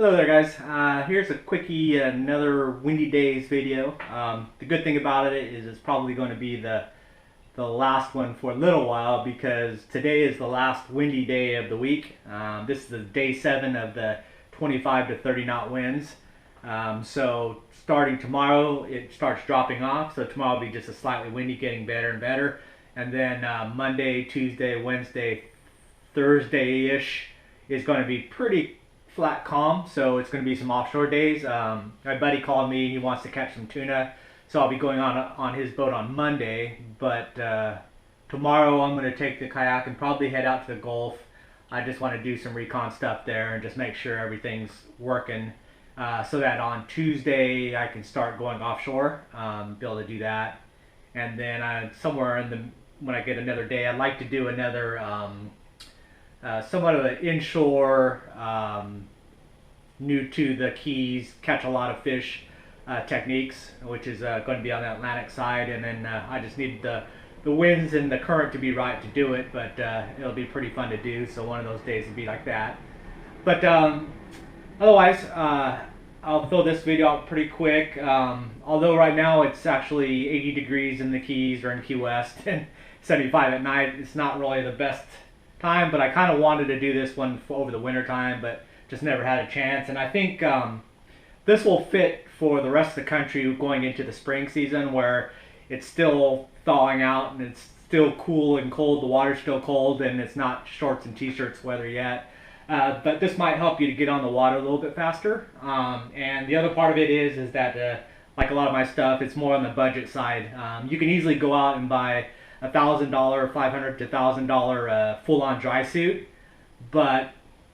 Hello there guys, here's a quickie, another windy days video. The good thing about it is it's probably going to be the last one for a little while because today is the last windy day of the week. This is the day 7 of the 25 to 30 knot winds. So starting tomorrow it starts dropping off, so tomorrow will be just a slightly windy, getting better and better. And then Monday, Tuesday, Wednesday, Thursday-ish is going to be pretty flat calm, so it's going to be some offshore days. My buddy called me and he wants to catch some tuna, so I'll be going on his boat on Monday. But tomorrow I'm going to take the kayak and probably head out to the Gulf. I just want to do some recon stuff there and just make sure everything's working, so that on Tuesday I can start going offshore, be able to do that. And then somewhere in the when I get another day, I'd like to do another somewhat of an inshore, new to the Keys, catch a lot of fish techniques, which is going to be on the Atlantic side. And then I just need the winds and the current to be right to do it, but it'll be pretty fun to do, so one of those days will be like that. But otherwise, I'll fill this video out pretty quick. Although right now it's actually 80 degrees in the Keys or in Key West and 75 at night, it's not really the best time, but I kind of wanted to do this one for over the winter time, but just never had a chance. And I think this will fit for the rest of the country going into the spring season, where it's still thawing out and it's still cool and cold, the water's still cold, and it's not shorts and t-shirts weather yet. But this might help you to get on the water a little bit faster. And the other part of it is that like a lot of my stuff, it's more on the budget side. You can easily go out and buy $1,000, $500 to $1,000 full-on dry suit, but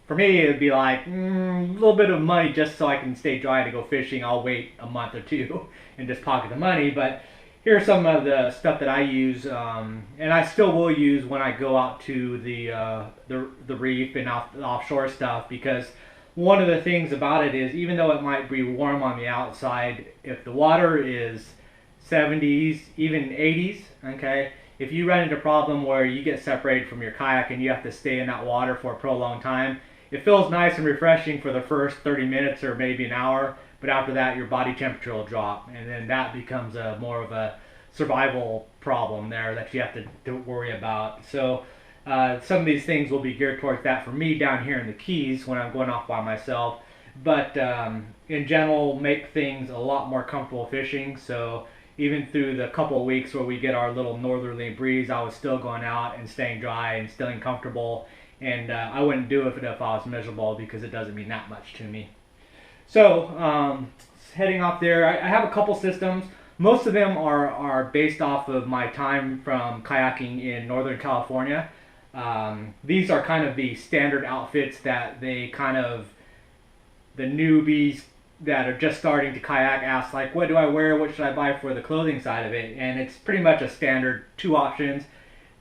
for me it'd be like a little bit of money just so I can stay dry to go fishing. I'll wait a month or two and just pocket the money. But here's some of the stuff that I use, and I still will use when I go out to the reef and the offshore stuff, because one of the things about it is, even though it might be warm on the outside, if the water is 70s, even 80s, okay, if you run into a problem where you get separated from your kayak and you have to stay in that water for a prolonged time, it feels nice and refreshing for the first 30 minutes or maybe an hour, but after that your body temperature will drop, and then that becomes more of a survival problem there that you have to worry about. So some of these things will be geared towards that for me down here in the Keys when I'm going off by myself, but in general make things a lot more comfortable fishing. So even through the couple of weeks where we get our little northerly breeze, I was still going out and staying dry and staying comfortable, and I wouldn't do it if I was miserable, because it doesn't mean that much to me. So heading off there, I have a couple systems. Most of them are based off of my time from kayaking in Northern California. These are kind of the standard outfits that the newbies that are just starting to kayak ask, like, what do I wear, what should I buy for the clothing side of it? And it's pretty much a standard 2 options.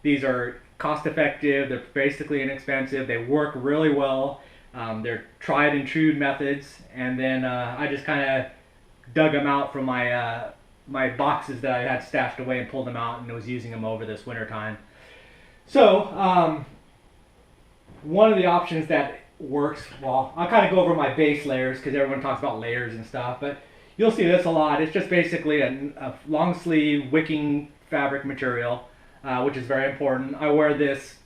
These are cost effective, they're basically inexpensive, they work really well, they're tried and true methods. And then I just kind of dug them out from my boxes that I had stashed away and pulled them out and was using them over this winter time. So one of the options that works, well, I'll kind of go over my base layers because everyone talks about layers and stuff, but you'll see this a lot. It's just basically a long sleeve wicking fabric material, which is very important. I wear this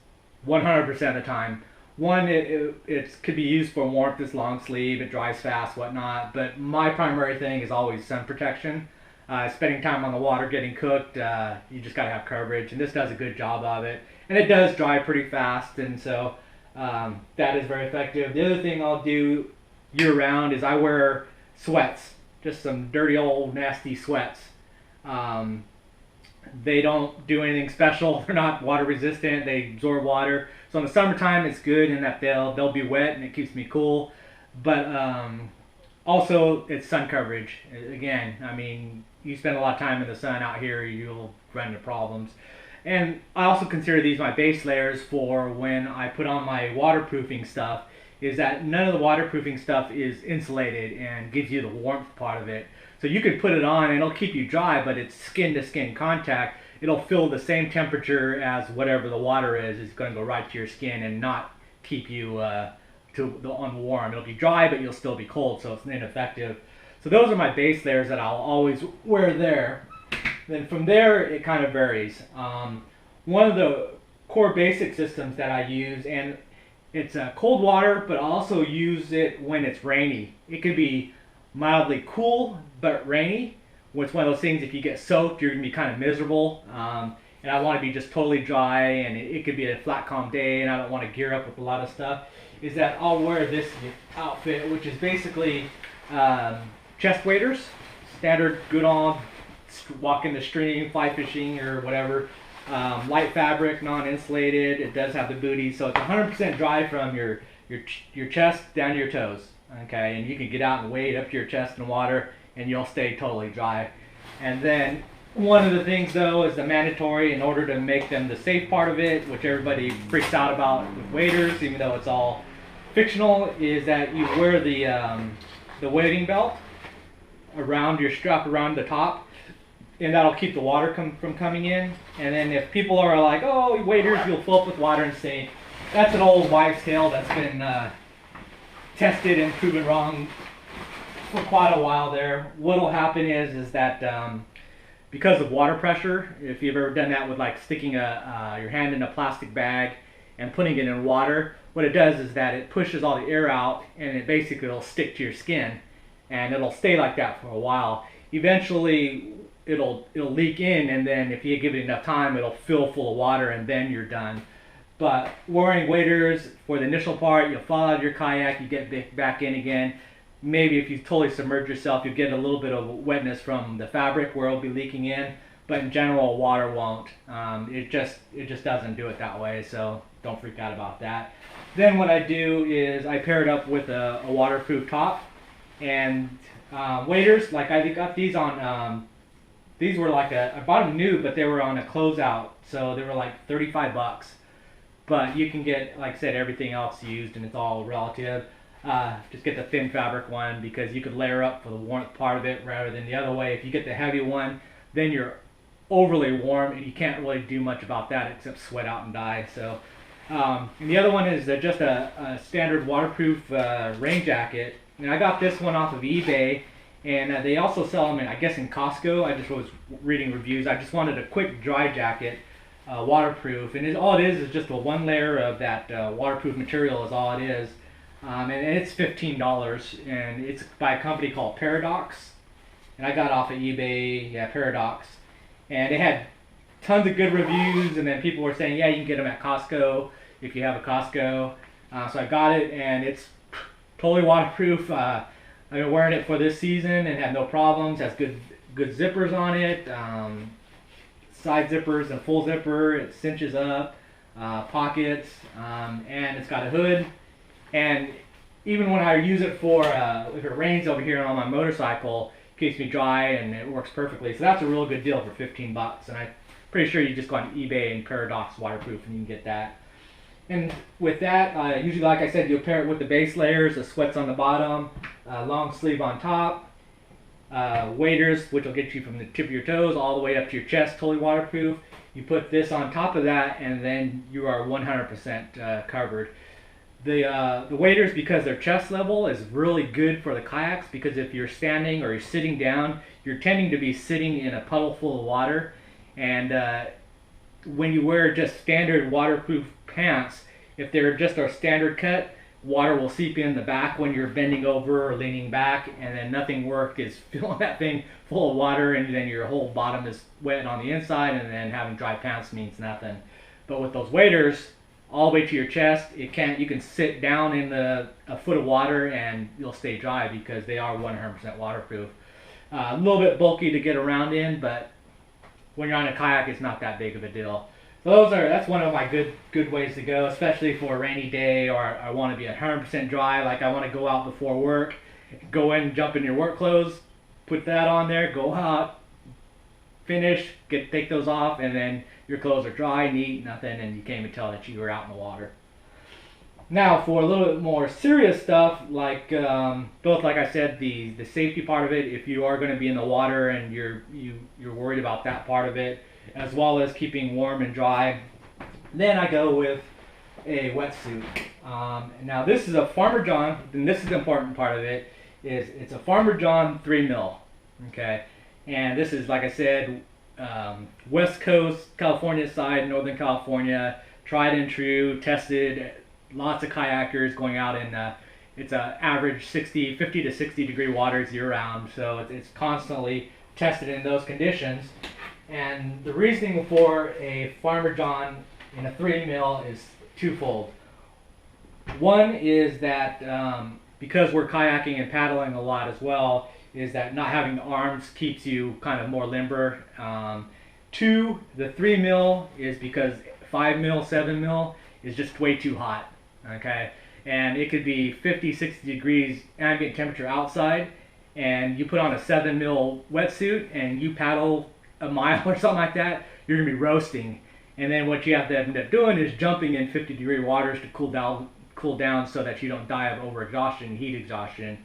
100% of the time. One, it could be used for warmth, this long sleeve, it dries fast, whatnot, but my primary thing is always sun protection. Spending time on the water getting cooked, you just gotta have coverage, and this does a good job of it. And it does dry pretty fast, and so that is very effective. The other thing I'll do year round is I wear sweats, just some dirty old nasty sweats. They don't do anything special. They're not water resistant. They absorb water. So in the summertime it's good in that they'll be wet and it keeps me cool. But also it's sun coverage. Again, I mean, you spend a lot of time in the sun out here, you'll run into problems. And I also consider these my base layers for when I put on my waterproofing stuff, is that none of the waterproofing stuff is insulated and gives you the warmth part of it. So you can put it on and it'll keep you dry, but it's skin to skin contact. It'll feel the same temperature as whatever the water is. It's going to go right to your skin and not keep you to on warm. It'll be dry, but you'll still be cold, so it's ineffective. So those are my base layers that I'll always wear there. Then from there, it kind of varies. One of the core basic systems that I use, and it's cold water, but I also use it when it's rainy. It could be mildly cool, but rainy. It's one of those things, if you get soaked, you're going to be kind of miserable. And I want to be just totally dry, and it could be a flat, calm day, and I don't want to gear up with a lot of stuff, is that I'll wear this outfit, which is basically chest waders, standard, good on, walk in the stream, fly fishing, or whatever. Light fabric, non-insulated. It does have the booty, so it's 100% dry from your chest down to your toes. Okay, and you can get out and wade up to your chest in water, and you'll stay totally dry. And then one of the things, though, is the mandatory, in order to make them the safe part of it, which everybody freaks out about with waders, even though it's all fictional, is that you wear the wading belt around your strap around the top, and that'll keep the water from coming in. And then if people are like, oh, waders, you'll fill up with water and sink, that's an old wives' tale that's been tested and proven wrong for quite a while there. What'll happen is that because of water pressure, if you've ever done that with like sticking your hand in a plastic bag and putting it in water, what it does is that it pushes all the air out, and it basically will stick to your skin, and it'll stay like that for a while. Eventually it'll leak in, and then if you give it enough time, it'll fill full of water, and then you're done. But wearing waders for the initial part, you'll fall out of your kayak, you get back in again. Maybe if you totally submerge yourself, you get a little bit of wetness from the fabric where it'll be leaking in, but in general, water won't. It just doesn't do it that way, so don't freak out about that. Then what I do is I pair it up with a waterproof top, and waders, like I got these on, these were like I bought them new, but they were on a closeout, so they were like 35 bucks. But you can get, like I said, everything else used, and it's all relative. Just get the thin fabric one, because you could layer up for the warmth part of it rather than the other way. If you get the heavy one, then you're overly warm, and you can't really do much about that except sweat out and die. So, and the other one is just a standard waterproof rain jacket. And I got this one off of eBay, and they also sell them, I guess, in Costco. I just was reading reviews. I just wanted a quick dry jacket, waterproof, and all it is just a one layer of that waterproof material is all it is. And it's $15, and it's by a company called Paradox, and I got it off of eBay. Yeah, Paradox, and it had tons of good reviews, and then people were saying, yeah, you can get them at Costco if you have a Costco. So I got it, and it's totally waterproof. I've been wearing it for this season and had no problems. Has good zippers on it, side zippers and full zipper. It cinches up, pockets, and it's got a hood. And even when I use it for, if it rains over here on my motorcycle, it keeps me dry, and it works perfectly. So that's a real good deal for 15 bucks. And I'm pretty sure you just go on eBay and Paradox waterproof, and you can get that. And with that, usually, like I said, you'll pair it with the base layers, the sweats on the bottom, long sleeve on top, waders, which will get you from the tip of your toes all the way up to your chest, totally waterproof. You put this on top of that, and then you are 100% covered. The waders, because they're chest level, is really good for the kayaks, because if you're standing or you're sitting down, you're tending to be sitting in a puddle full of water. And when you wear just standard waterproof pants, if they're just a standard cut, water will seep in the back when you're bending over or leaning back, and then nothing work is filling that thing full of water, and then your whole bottom is wet on the inside, and then having dry pants means nothing. But with those waders, all the way to your chest, you can sit down in a foot of water and you'll stay dry, because they are 100% waterproof. A little bit bulky to get around in, but when you're on a kayak, it's not that big of a deal. So that's one of my good ways to go, especially for a rainy day, or I want to be 100% dry. Like I want to go out before work, go in, jump in your work clothes, put that on there, go out, finish, take those off, and then your clothes are dry, neat, nothing, and you can't even tell that you were out in the water. Now, for a little bit more serious stuff, like both, like I said, the safety part of it, if you are going to be in the water and you're worried about that part of it, as well as keeping warm and dry, then I go with a wetsuit. Now this is a Farmer John, and this is the important part of it, is it's a Farmer John 3 mil, okay? And this is, like I said, West Coast, California side, Northern California, tried and true, tested, lots of kayakers going out in, it's a average 50 to 60 degree waters year round, so it's constantly tested in those conditions. And the reasoning for a Farmer John in a 3 mil is twofold. One is that because we're kayaking and paddling a lot as well, is that not having the arms keeps you kind of more limber. Two, the 3 mil is because 5 mil, 7 mil is just way too hot, okay? And it could be 50, 60 degrees ambient temperature outside, and you put on a 7 mil wetsuit and you paddle a mile or something like that, you're gonna be roasting. And then what you have to end up doing is jumping in 50 degree waters to cool down so that you don't die of over exhaustion, heat exhaustion.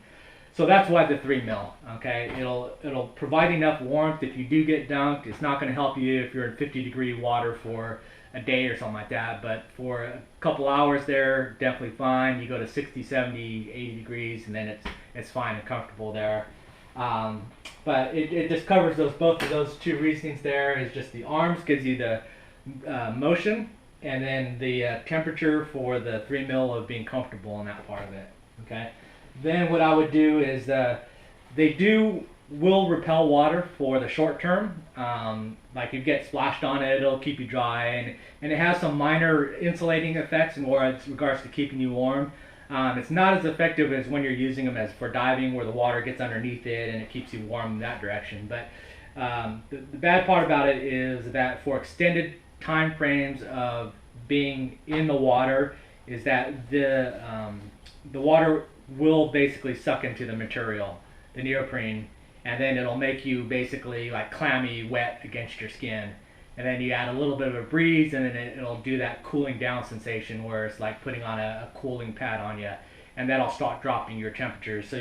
So that's why the 3 mil, okay? It'll provide enough warmth if you do get dunked. It's not gonna help you if you're in 50 degree water for a day or something like that, but for a couple hours there, definitely fine. You go to 60, 70, 80 degrees and then it's fine and comfortable there. But it just covers both of those two reasonings there. Is just the arms gives you the motion, and then the temperature for the 3 mil of being comfortable in that part of it. Okay. Then what I would do is they will repel water for the short term. Like you get splashed on it, it'll keep you dry, and it has some minor insulating effects in regards to keeping you warm. It's not as effective as when you're using them as for diving, where the water gets underneath it and it keeps you warm in that direction. But the bad part about it is that for extended time frames of being in the water, is that the water will basically suck into the material, the neoprene, and then it'll make you basically like clammy, wet against your skin. And then you add a little bit of a breeze, and then it'll do that cooling down sensation where it's like putting on a cooling pad on you, and that'll start dropping your temperature. So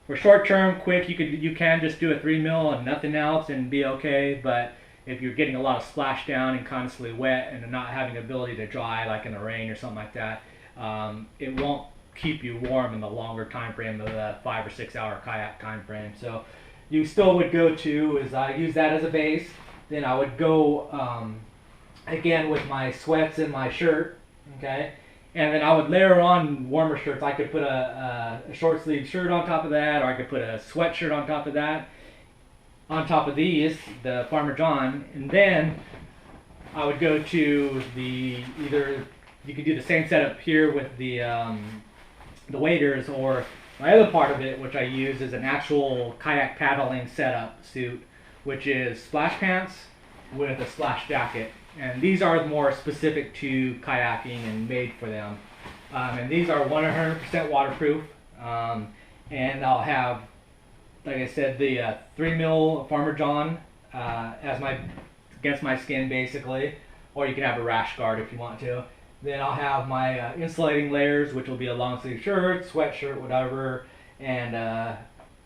for short term, quick, you can just do a 3 mil and nothing else and be okay. But if you're getting a lot of splashdown and constantly wet and not having the ability to dry, like in the rain or something like that, it won't keep you warm in the longer time frame of the 5 or 6 hour kayak time frame. So you still would go to, is I use that as a base. Then I would go again with my sweats and my shirt, okay? And then I would layer on warmer shirts. I could put a short sleeve shirt on top of that, or I could put a sweatshirt on top of that, on top of these, the Farmer John. And then I would go to either you could do the same setup here with the waders, or my other part of it, which I use, is an actual kayak paddling setup suit, which is splash pants with a splash jacket. And these are more specific to kayaking and made for them. And these are 100% waterproof. And I'll have, like I said, the 3 mil Farmer John against my skin basically, or you can have a rash guard if you want to. Then I'll have my insulating layers, which will be a long sleeve shirt, sweatshirt, whatever, and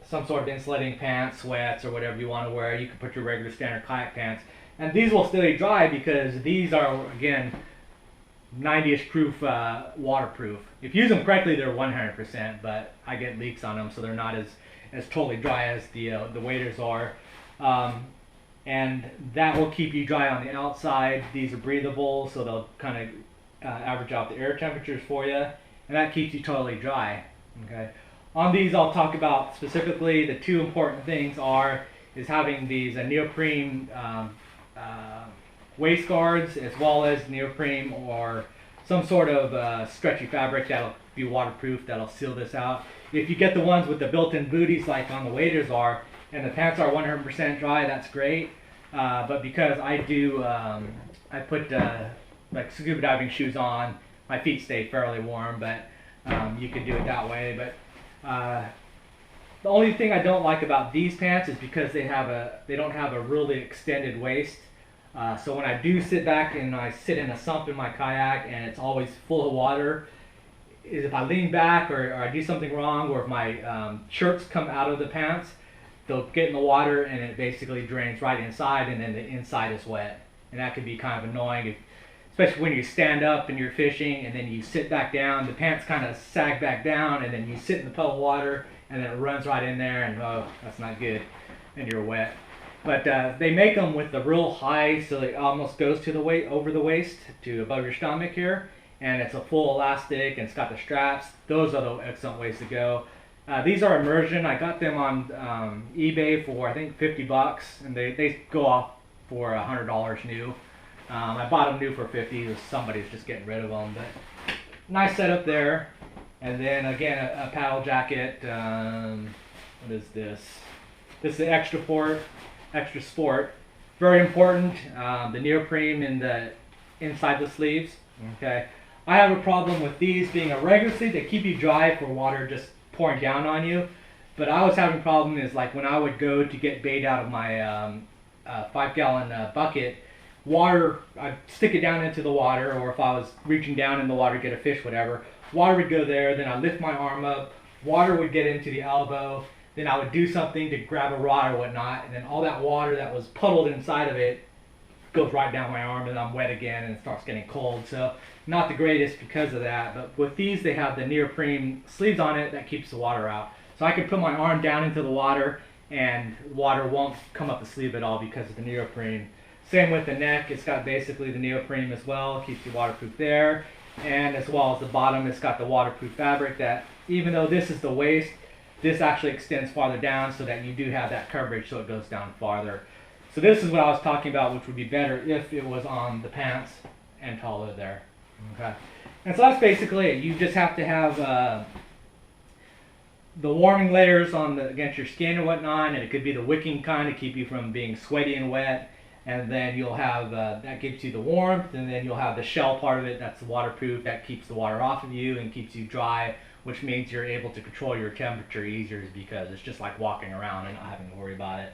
some sort of insulating pants, sweats, or whatever you want to wear. You can put your regular standard kayak pants. And these will stay dry because these are, again, 90-ish proof, waterproof. If you use them correctly, they're 100%, but I get leaks on them, so they're not as totally dry as the waders are. And that will keep you dry on the outside. These are breathable, so they'll kind of average out the air temperatures for you, and that keeps you totally dry. Okay. On these, I'll talk about specifically the two important things is having these neoprene waist guards, as well as neoprene or some sort of stretchy fabric that'll be waterproof, that'll seal this out. If you get the ones with the built-in booties like on the waders are, and the pants are 100% dry, that's great. But because I put like scuba diving shoes on, my feet stay fairly warm, but you can do it that way. But the only thing I don't like about these pants is because they don't have a really extended waist. So when I do sit back and I sit in a sump in my kayak and it's always full of water, is if I lean back or I do something wrong, or if my shirts come out of the pants, they'll get in the water and it basically drains right inside, and then the inside is wet. And that can be kind of annoying. especially when you stand up and you're fishing and then you sit back down, the pants kind of sag back down, and then you sit in the puddle of water and then it runs right in there, and oh, that's not good, and you're wet. But they make them with the real high, so it almost goes to the weight over the waist to above your stomach here, and it's a full elastic and it's got the straps. Those are the excellent ways to go. These are immersion. I got them on eBay for I think 50 bucks, and they go off for $100 new. I bought them new for 50. Somebody's just getting rid of them, but nice setup there. And then again a paddle jacket. What is this? This is the extra sport. Very important. The neoprene in the inside the sleeves. Okay. I have a problem with these being a regular sleeve. They keep you dry for water just pouring down on you. But I was having a problem is like when I would go to get bait out of my 5-gallon bucket, water, I'd stick it down into the water, or if I was reaching down in the water to get a fish, whatever, water would go there, then I'd lift my arm up, water would get into the elbow, then I would do something to grab a rod or whatnot, and then all that water that was puddled inside of it goes right down my arm, and I'm wet again and it starts getting cold. So not the greatest because of that, but with these they have the neoprene sleeves on it that keeps the water out. So I can put my arm down into the water and water won't come up the sleeve at all because of the neoprene. Same with the neck, it's got basically the neoprene as well, keeps you waterproof there. And as well as the bottom, it's got the waterproof fabric that even though this is the waist, this actually extends farther down so that you do have that coverage so it goes down farther. So this is what I was talking about, which would be better if it was on the pants and taller there. Okay. And so that's basically it. You just have to have the warming layers on against your skin and whatnot, and it could be the wicking kind to keep you from being sweaty and wet. And then you'll have, that gives you the warmth, and then you'll have the shell part of it, that's the waterproof, that keeps the water off of you and keeps you dry, which means you're able to control your temperature easier because it's just like walking around and not having to worry about it.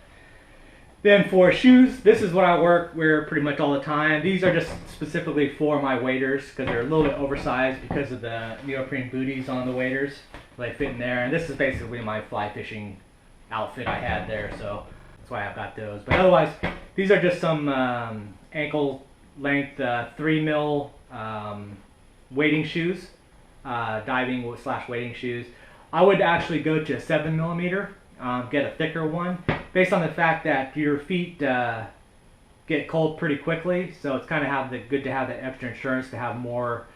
Then for shoes, this is what I wear pretty much all the time. These are just specifically for my waders because they're a little bit oversized because of the neoprene booties on the waders. They fit in there, and this is basically my fly fishing outfit I had there, so that's why I've got those. But otherwise, these are just some ankle length 3 mil wading shoes, diving / wading shoes. I would actually go to a 7 millimeter, get a thicker one, based on the fact that your feet get cold pretty quickly. So it's kind of good to have that extra insurance to have more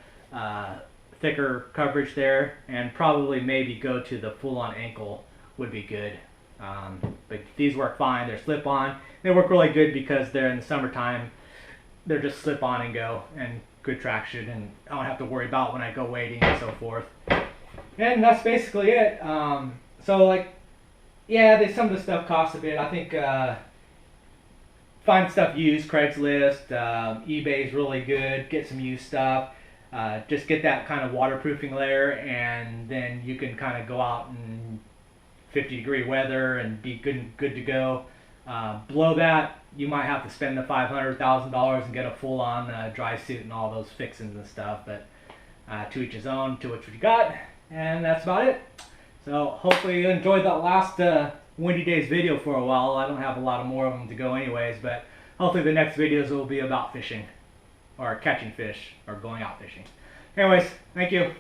thicker coverage there, and probably maybe go to the full-on ankle would be good. But these work fine. They're slip-on. They work really good because they're in the summertime. They're just slip-on and go, and good traction, and I don't have to worry about when I go wading and so forth. And that's basically it. So like, yeah, some of the stuff costs a bit. I think find stuff used, Craigslist, eBay's really good. Get some used stuff. Just get that kind of waterproofing layer, and then you can kind of go out in 50-degree weather and be good to go. Below that, you might have to spend the $500,000 and get a full-on dry suit and all those fixings and stuff. But to each his own, to what you got, and that's about it. So hopefully you enjoyed that last Windy Days video for a while. I don't have a lot more of them to go anyways, but hopefully the next videos will be about fishing, or catching fish, or going out fishing. Anyways, thank you.